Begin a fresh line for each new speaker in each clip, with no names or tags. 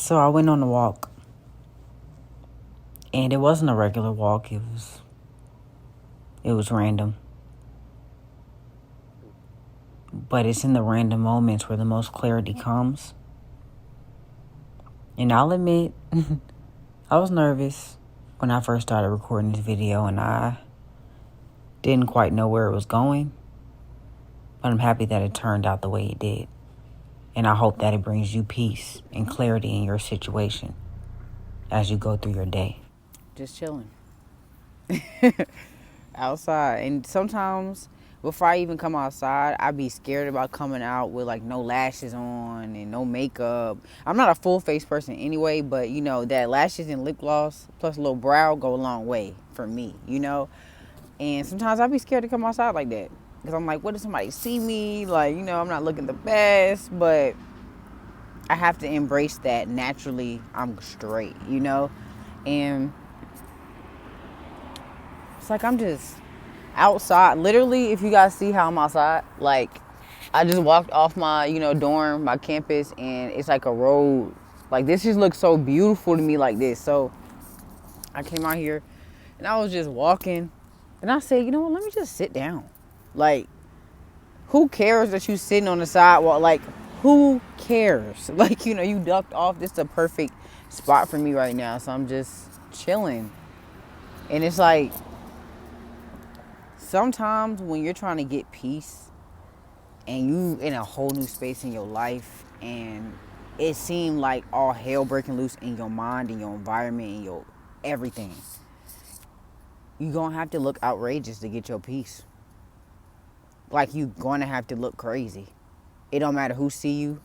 So I went on a walk, and it wasn't a regular walk. It was random. But it's in the random moments where the most clarity comes. And I'll admit, I was nervous when I first started recording this video, and I didn't quite know where it was going. But I'm happy that it turned out the way it did. And I hope that it brings you peace and clarity in your situation as you go through your day.
Just chilling. Outside. And sometimes before I even come outside, I be scared about coming out with like no lashes on and no makeup. I'm not a full face person anyway, but you know that lashes and lip gloss plus a little brow go a long way for me, you know. And sometimes I be scared to come outside like that because I'm like, what if somebody see me? Like, you know, I'm not looking the best, but I have to embrace that naturally. I'm straight, you know. And it's like I'm just outside. Literally, if you guys see how I'm outside, like I just walked off my, dorm, my campus, and it's like a road. Like this just looks so beautiful to me like this. So I came out here and I was just walking and I said, you know what, let me just sit down. Like, who cares that you sitting on the sidewalk? Like, who cares? Like, you ducked off. This is a perfect spot for me right now. So I'm just chilling. And it's like, sometimes when you're trying to get peace and you in a whole new space in your life and it seemed like all hell breaking loose in your mind, in your environment, in your everything, you're going to have to look outrageous to get your peace. Like, you're going to have to look crazy. It don't matter who see you.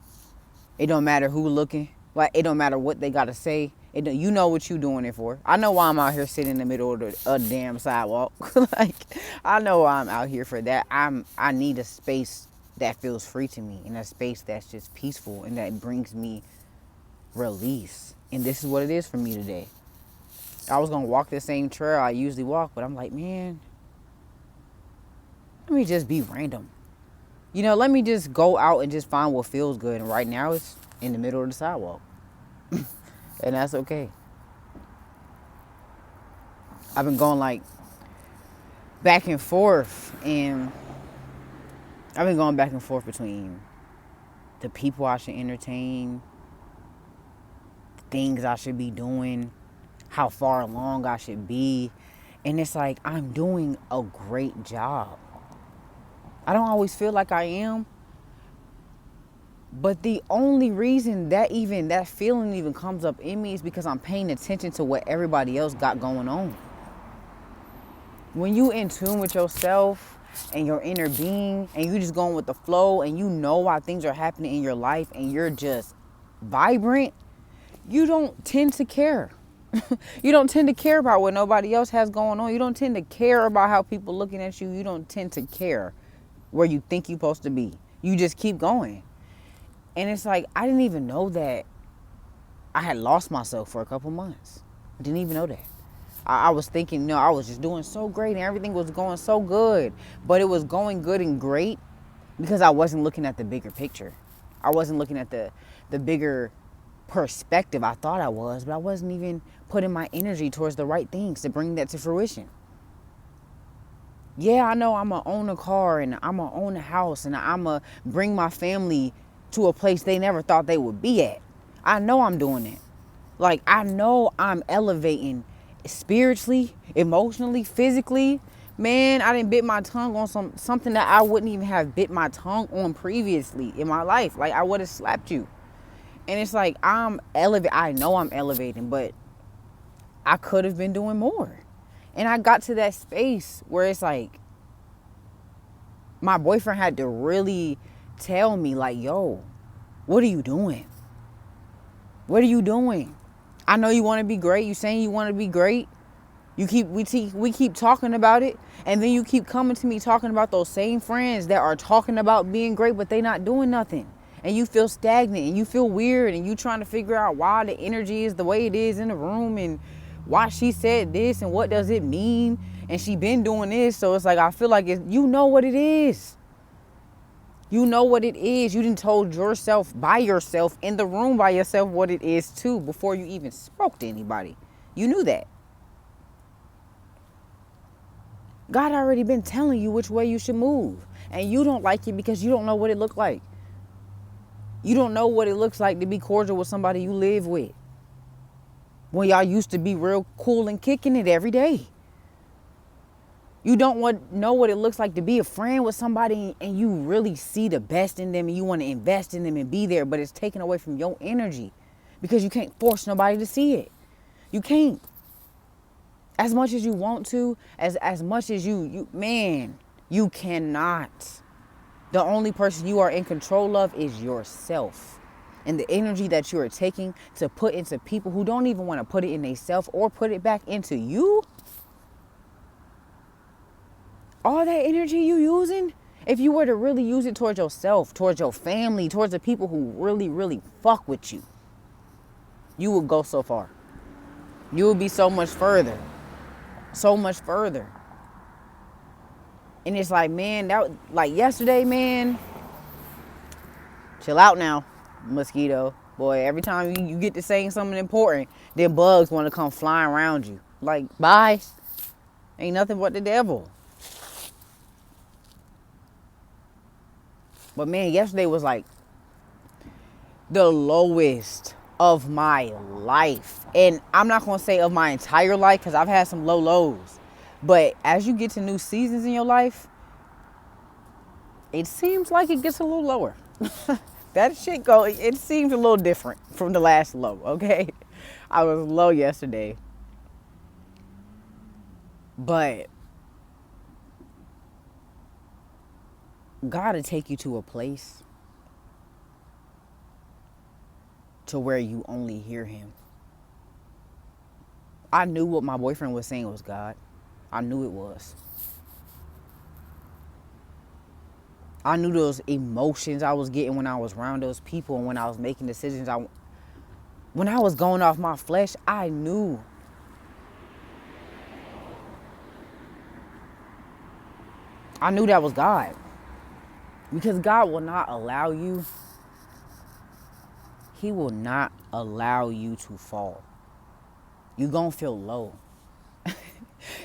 It don't matter who looking. Like, it don't matter what they got to say. You know what you doing it for. I know why I'm out here sitting in the middle of the damn sidewalk. Like, I know why I'm out here for that. I need a space that feels free to me, and a space that's just peaceful and that brings me release. And this is what it is for me today. I was going to walk the same trail I usually walk, but I'm like, man, let me just be random. Let me just go out and just find what feels good. And right now it's in the middle of the sidewalk. And that's okay. I've been going like back and forth. And I've been going back and forth between the people I should entertain, things I should be doing, how far along I should be. And it's like, I'm doing a great job. I don't always feel like I am. But the only reason that feeling even comes up in me is because I'm paying attention to what everybody else got going on. When you in tune with yourself and your inner being and you just going with the flow and you know why things are happening in your life and you're just vibrant, you don't tend to care. You don't tend to care about what nobody else has going on. You don't tend to care about how people looking at you. You don't tend to care where you think you're supposed to be. You just keep going. And it's like, I didn't even know that I had lost myself for a couple months. I didn't even know that. I was thinking, I was just doing so great and everything was going so good. But it was going good and great because I wasn't looking at the bigger picture. I wasn't looking at the bigger perspective. I thought I was, but I wasn't even putting my energy towards the right things to bring that to fruition. Yeah, I know I'm going to own a car and I'm going to own a house and I'm going to bring my family to a place they never thought they would be at. I know I'm doing it. Like, I know I'm elevating spiritually, emotionally, physically. Man, I didn't bit my tongue on something that I wouldn't even have bit my tongue on previously in my life. Like, I would have slapped you. And it's like, I'm elevating. I know I'm elevating, but I could have been doing more. And I got to that space where it's like, my boyfriend had to really tell me, like, yo, what are you doing? What are you doing? I know you want to be great. You saying you want to be great. We keep talking about it. And then you keep coming to me talking about those same friends that are talking about being great, but they not doing nothing. And you feel stagnant and you feel weird and you trying to figure out why the energy is the way it is in the room and why she said this and what does it mean. And she been doing this. So it's like, I feel like you know what it is. You know what it is. You didn't told yourself by yourself in the room by yourself what it is too before you even spoke to anybody. You knew that. God already been telling you which way you should move. And you don't like it because you don't know what it looked like. You don't know what it looks like to be cordial with somebody you live with. When y'all used to be real cool and kicking it every day. You don't know what it looks like to be a friend with somebody and you really see the best in them and you want to invest in them and be there, but it's taken away from your energy because you can't force nobody to see it. You can't. As much as you want to, as much as you cannot. The only person you are in control of is yourself. And the energy that you are taking to put into people who don't even want to put it in themselves or put it back into you. All that energy you using, if you were to really use it towards yourself, towards your family, towards the people who really, really fuck with you, you would go so far. You would be so much further. So much further. And it's like, man, like yesterday, man. Chill out now, mosquito. Boy, every time you get to saying something important, then bugs want to come flying around you. Like, bye. Ain't nothing but the devil. But man, yesterday was like the lowest of my life. And I'm not going to say of my entire life because I've had some low lows. But as you get to new seasons in your life, it seems like it gets a little lower. That shit it seems a little different from the last low, okay? I was low yesterday. But God will take you to a place to where you only hear him. I knew what my boyfriend was saying was God. I knew it was. I knew those emotions I was getting when I was around those people and when I was making decisions. When I was going off my flesh, I knew. I knew that was God. Because God will not allow you. He will not allow you to fall. You're going to feel low.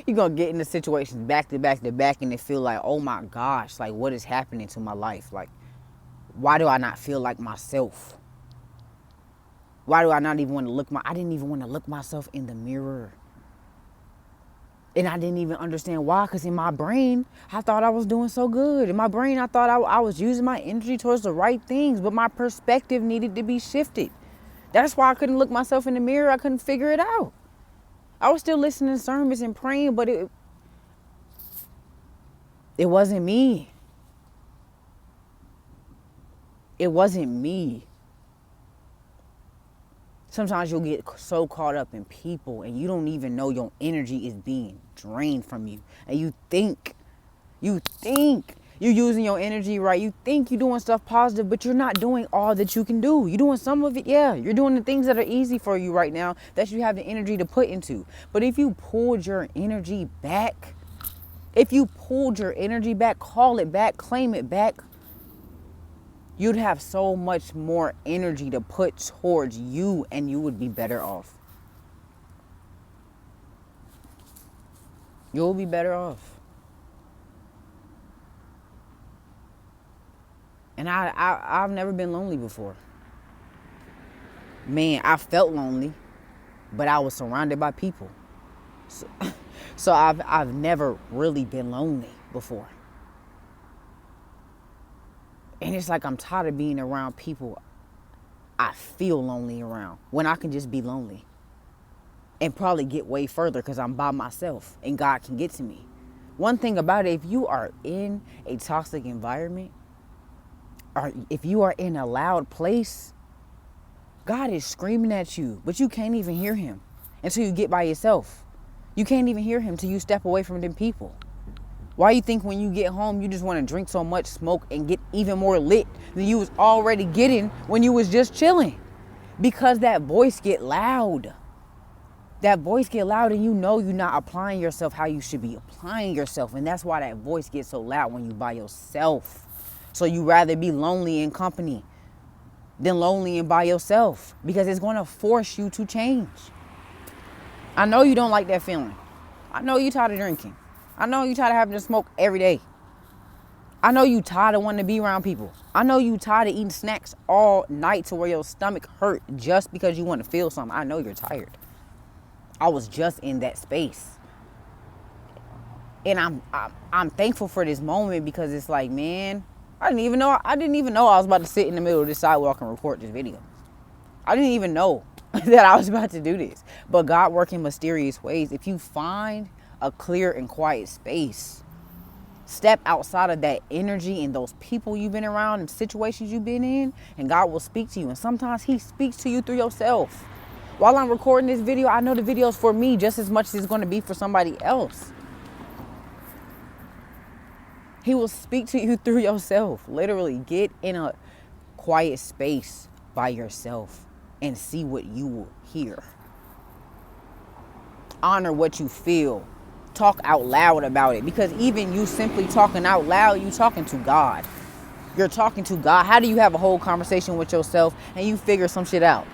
You're going to get into situations back to back to back and it feel like, oh my gosh, like what is happening to my life? Like, why do I not feel like myself? Why do I not even want to I didn't even want to look myself in the mirror. And I didn't even understand why, because in my brain, I thought I was doing so good. In my brain, I thought I was using my energy towards the right things, but my perspective needed to be shifted. That's why I couldn't look myself in the mirror. I couldn't figure it out. I was still listening to sermons and praying, but it wasn't me. It wasn't me. Sometimes you'll get so caught up in people and you don't even know your energy is being drained from you. And you think you're using your energy right. You think you're doing stuff positive, but you're not doing all that you can do. You're doing some of it, yeah. You're doing the things that are easy for you right now that you have the energy to put into. But if you pulled your energy back, call it back, claim it back, you'd have so much more energy to put towards you and you would be better off. You'll be better off. And I've never been lonely before. Man, I felt lonely, but I was surrounded by people. So I've never really been lonely before. And it's like I'm tired of being around people I feel lonely around when I can just be lonely. And probably get way further because I'm by myself and God can get to me. One thing about it, if you are in a toxic environment, or if you are in a loud place, God is screaming at you, but you can't even hear him until you get by yourself. You can't even hear him till you step away from them people. Why you think when you get home, you just want to drink so much, smoke, and get even more lit than you was already getting when you was just chilling? Because that voice get loud. That voice get loud and you know you're not applying yourself how you should be applying yourself. And that's why that voice gets so loud when you by yourself. So you rather be lonely in company than lonely and by yourself, because it's going to force you to change. I know you don't like that feeling. I know you tired of drinking. I know you tired of having to smoke every day. I know you tired of wanting to be around people. I know you tired of eating snacks all night to where your stomach hurt just because you want to feel something. I know you're tired. I was just in that space. And I'm thankful for this moment, because it's like, man, I didn't even know I was about to sit in the middle of this sidewalk and record this video. I didn't even know that I was about to do this. But God works in mysterious ways. If you find a clear and quiet space, step outside of that energy and those people you've been around and situations you've been in, and God will speak to you. And sometimes he speaks to you through yourself. While I'm recording this video, I know the video's for me just as much as it's going to be for somebody else. He will speak to you through yourself. Literally, get in a quiet space by yourself and see what you will hear. Honor what you feel. Talk out loud about it, because even you simply talking out loud, you talking to God. You're talking to God. How do you have a whole conversation with yourself and you figure some shit out?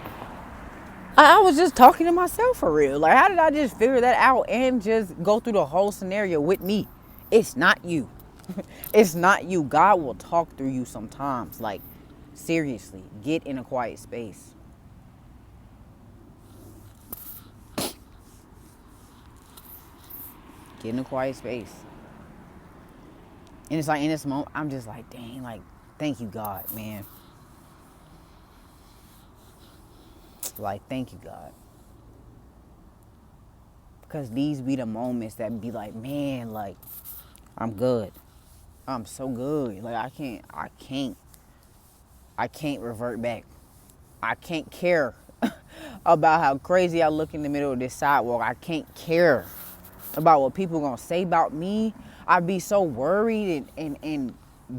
I was just talking to myself for real. Like, how did I just figure that out and just go through the whole scenario with me? It's not you. It's not you. God will talk through you sometimes. Like, seriously, get in a quiet space. Get in a quiet space. And it's like, in this moment, I'm just like, dang, like, thank you, God, man. Like, thank you, God. Because these be the moments that be like, man, like, I'm good. I'm so good. Like, I can't revert back. I can't care about how crazy I look in the middle of this sidewalk. I can't care about what people gonna say about me. I'd be so worried and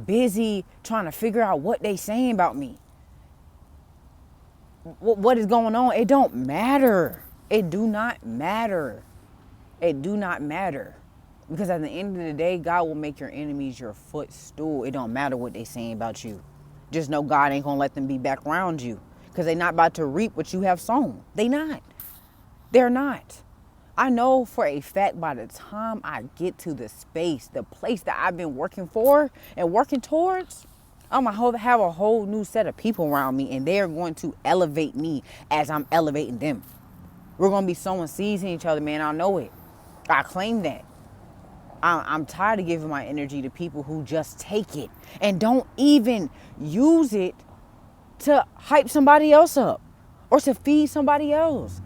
busy trying to figure out what they saying about me. What is going on? It don't matter. It do not matter. It do not matter. Because at the end of the day, God will make your enemies your footstool. It don't matter what they saying about you. Just know God ain't gonna let them be back around you, because they not about to reap what you have sown. They not. They're not. I know for a fact by the time I get to the space, the place that I've been working for and working towards, I'm going to have a whole new set of people around me, and they're going to elevate me as I'm elevating them. We're going to be sowing seeds in each other, man. I know it. I claim that. I'm tired of giving my energy to people who just take it and don't even use it to hype somebody else up or to feed somebody else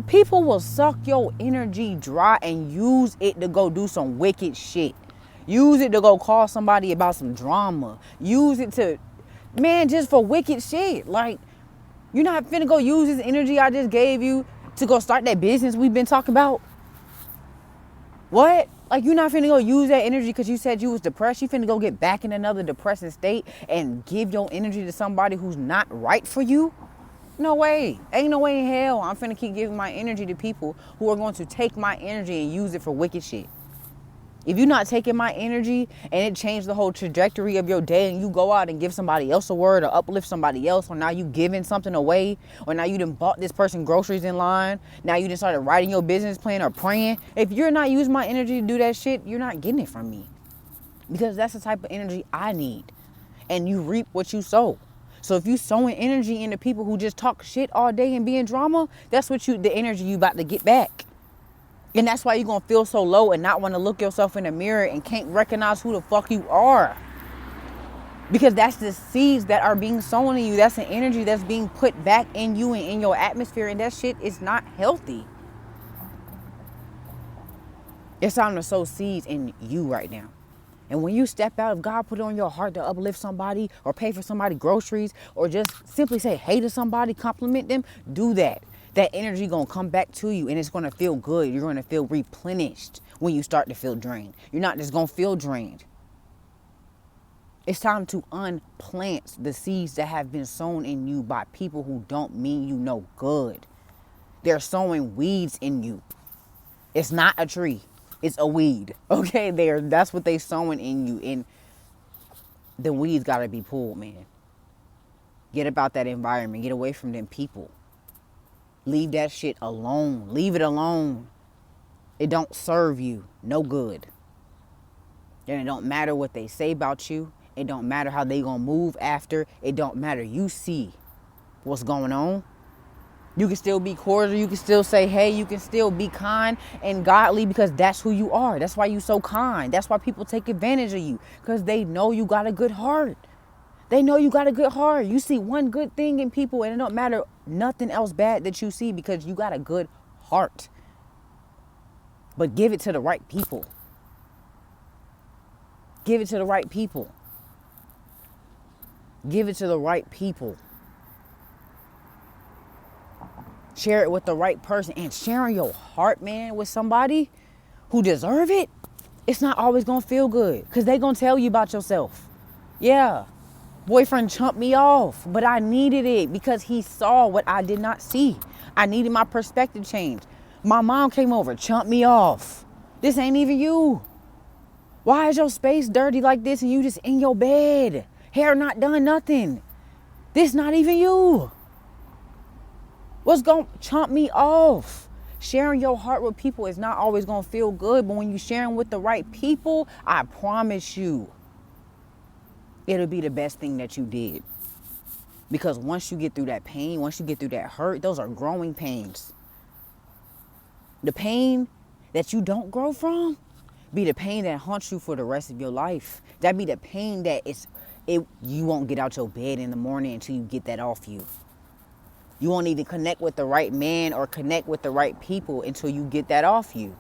people will suck your energy dry and use it to go do some wicked shit. Use it to go call somebody about some drama. Use it to, man, just for wicked shit. Like, you're not finna go use this energy I just gave you to go start that business we've been talking about. What? Like, you're not finna go use that energy because you said you was depressed. You finna go get back in another depressing state and give your energy to somebody who's not right for you? No way. Ain't no way in hell I'm finna keep giving my energy to people who are going to take my energy and use it for wicked shit. If you're not taking my energy and it changed the whole trajectory of your day, and you go out and give somebody else a word or uplift somebody else, or now you giving something away, or now you done bought this person groceries in line, now you done started writing your business plan or praying. If you're not using my energy to do that shit, you're not getting it from me. Because that's the type of energy I need. And you reap what you sow. So if you sowing energy into people who just talk shit all day and be in drama, that's the energy you about to get back. And that's why you're going to feel so low and not want to look yourself in the mirror and can't recognize who the fuck you are. Because that's the seeds that are being sown in you. That's the energy that's being put back in you and in your atmosphere. And that shit is not healthy. It's time to sow seeds in you right now. And when you step out, if God put it on your heart to uplift somebody or pay for somebody groceries or just simply say hey to somebody, compliment them, do that. That energy going to come back to you and it's going to feel good. You're going to feel replenished when you start to feel drained. You're not just going to feel drained. It's time to unplant the seeds that have been sown in you by people who don't mean you no good. They're sowing weeds in you. It's not a tree. It's a weed. Okay, that's what they sowing in you. And the weeds got to be pulled, man. Get about that environment. Get away from them people. Leave that shit alone. Leave it alone. It don't serve you no good. And it don't matter what they say about you. It don't matter how they gonna move after. It don't matter. You see what's going on. You can still be cordial. You can still say, hey, you can still be kind and godly because that's who you are. That's why you so kind. That's why people take advantage of you, because they know you got a good heart. They know you got a good heart. You see one good thing in people and it don't matter nothing else bad that you see because you got a good heart. But give it to the right people. Give it to the right people. Give it to the right people. Share it with the right person. And sharing your heart, man, with somebody who deserve it, it's not always going to feel good. Because they going to tell you about yourself. Yeah, boyfriend chumped me off. But I needed it because he saw what I did not see. I needed my perspective changed. My mom came over, chumped me off. This ain't even you. Why is your space dirty like this and you just in your bed? Hair not done, nothing. This not even you. What's going to chump me off? Sharing your heart with people is not always going to feel good, but when you sharing with the right people, I promise you, it'll be the best thing that you did. Because once you get through that pain, once you get through that hurt, those are growing pains. The pain that you don't grow from be the pain that haunts you for the rest of your life. That be the pain that you won't get out your bed in the morning until you get that off you. You won't even connect with the right man or connect with the right people until you get that off you.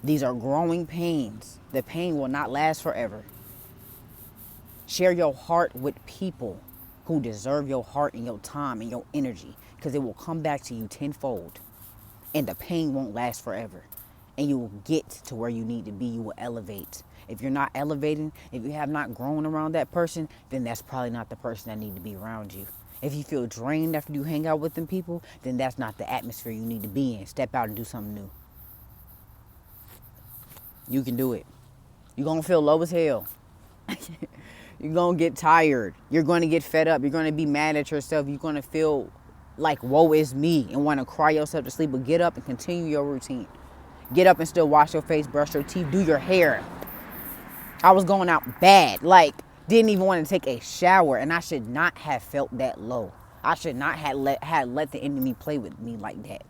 These are growing pains. The pain will not last forever. Share your heart with people who deserve your heart and your time and your energy, because it will come back to you tenfold. And the pain won't last forever. And you will get to where you need to be. You will elevate. If you're not elevating, if you have not grown around that person, then that's probably not the person that need to be around you. If you feel drained after you hang out with them people, then that's not the atmosphere you need to be in. Step out and do something new. You can do it. You're going to feel low as hell. You're going to get tired. You're going to get fed up. You're going to be mad at yourself. You're going to feel like, woe is me, and want to cry yourself to sleep. But get up and continue your routine. Get up and still wash your face, brush your teeth, do your hair. I was going out bad. Like, didn't even want to take a shower. And I should not have felt that low. I should not have let the enemy play with me like that.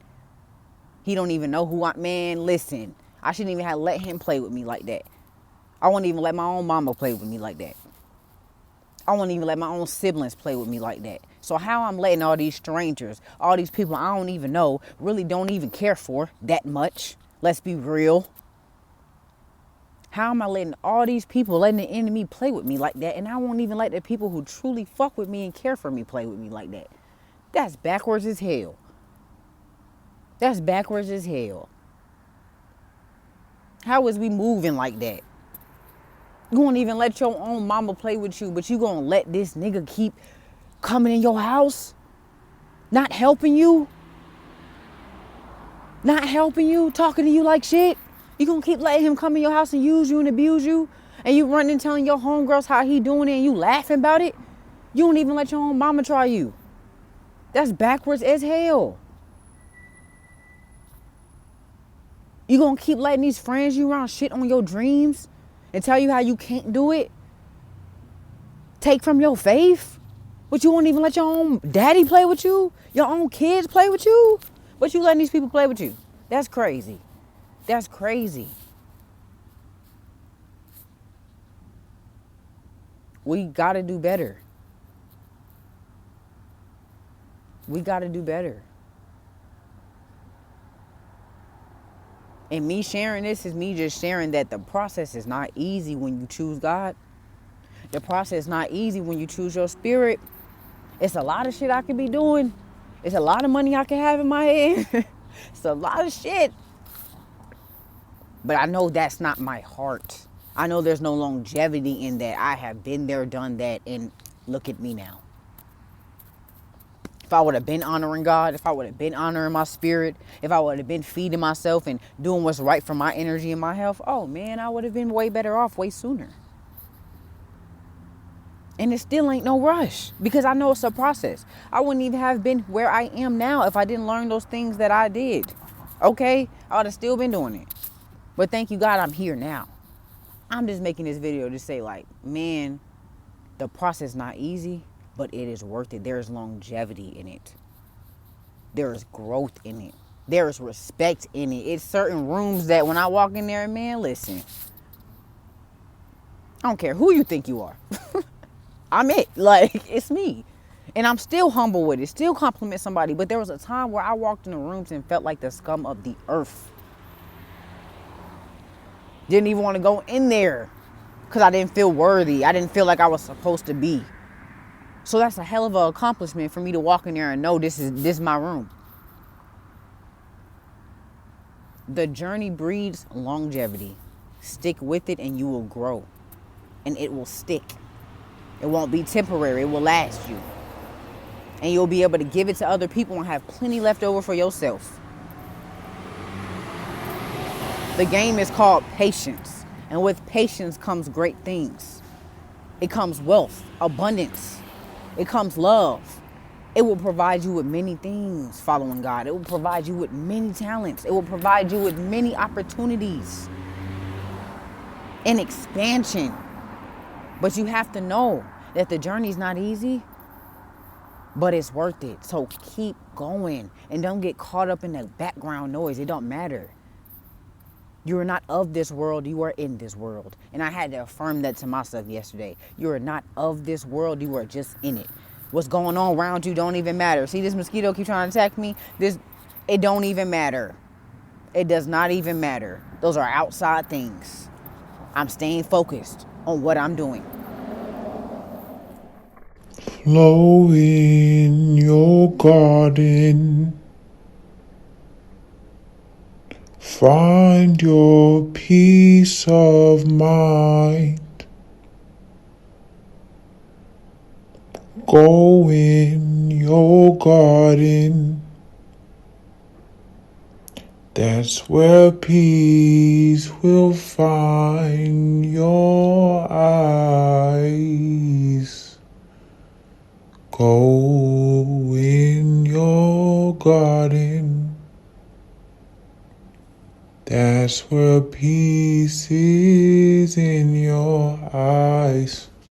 He don't even know who man, listen. I shouldn't even have let him play with me like that. I wouldn't even let my own mama play with me like that. I wouldn't even let my own siblings play with me like that. So how I'm letting all these strangers, all these people I don't even know, really don't even care for that much. Let's be real. How am I letting all these people, letting the enemy play with me like that? And I won't even let the people who truly fuck with me and care for me play with me like that. That's backwards as hell. That's backwards as hell. How is we moving like that? You won't even let your own mama play with you, but you gonna let this nigga keep coming in your house? Not helping you? Not helping you? Talking to you like shit? You gonna keep letting him come in your house and use you and abuse you? And you running and telling your homegirls how he doing it and you laughing about it? You don't even let your own mama try you. That's backwards as hell. You gonna keep letting these friends you around shit on your dreams and tell you how you can't do it? Take from your faith? But you won't even let your own daddy play with you? Your own kids play with you? But you letting these people play with you? That's crazy. That's crazy. We gotta do better. We gotta do better. And me sharing this is me just sharing that the process is not easy when you choose God. The process is not easy when you choose your spirit. It's a lot of shit I could be doing. It's a lot of money I can have in my head. It's a lot of shit. But I know that's not my heart. I know there's no longevity in that. I have been there, done that, and look at me now. If I would have been honoring God, if I would have been honoring my spirit, if I would have been feeding myself and doing what's right for my energy and my health, oh man, I would have been way better off way sooner. And it still ain't no rush because I know it's a process. I wouldn't even have been where I am now if I didn't learn those things that I did. Okay? I would have still been doing it. But thank you, God, I'm here now. I'm just making this video to say, like, man, the process is not easy, but it is worth it. There is longevity in it. There is growth in it. There is respect in it. It's certain rooms that when I walk in there, man, listen, I don't care who you think you are. I'm it. Like, it's me. And I'm still humble with it. Still compliment somebody. But there was a time where I walked in the rooms and felt like the scum of the earth. Didn't even want to go in there because I didn't feel worthy. I didn't feel like I was supposed to be. So that's a hell of an accomplishment for me to walk in there and know this is my room. The journey breeds longevity. Stick with it and you will grow. And it will stick. It won't be temporary. It will last you. And you'll be able to give it to other people and have plenty left over for yourself. The game is called patience. And with patience comes great things. It comes wealth, abundance. It comes love. It will provide you with many things following God. It will provide you with many talents. It will provide you with many opportunities and expansion. But you have to know that the journey is not easy, but it's worth it. So keep going and don't get caught up in the background noise. It don't matter. You are not of this world. You are in this world. And I had to affirm that to myself yesterday. You are not of this world. You are just in it. What's going on around you don't even matter. See this mosquito keep trying to attack me? It don't even matter. It does not even matter. Those are outside things. I'm staying focused on what I'm doing.
Flow in your garden. Find your peace of mind. Go in your garden. That's where peace will find your eyes. Go in your garden. That's where peace is in your eyes.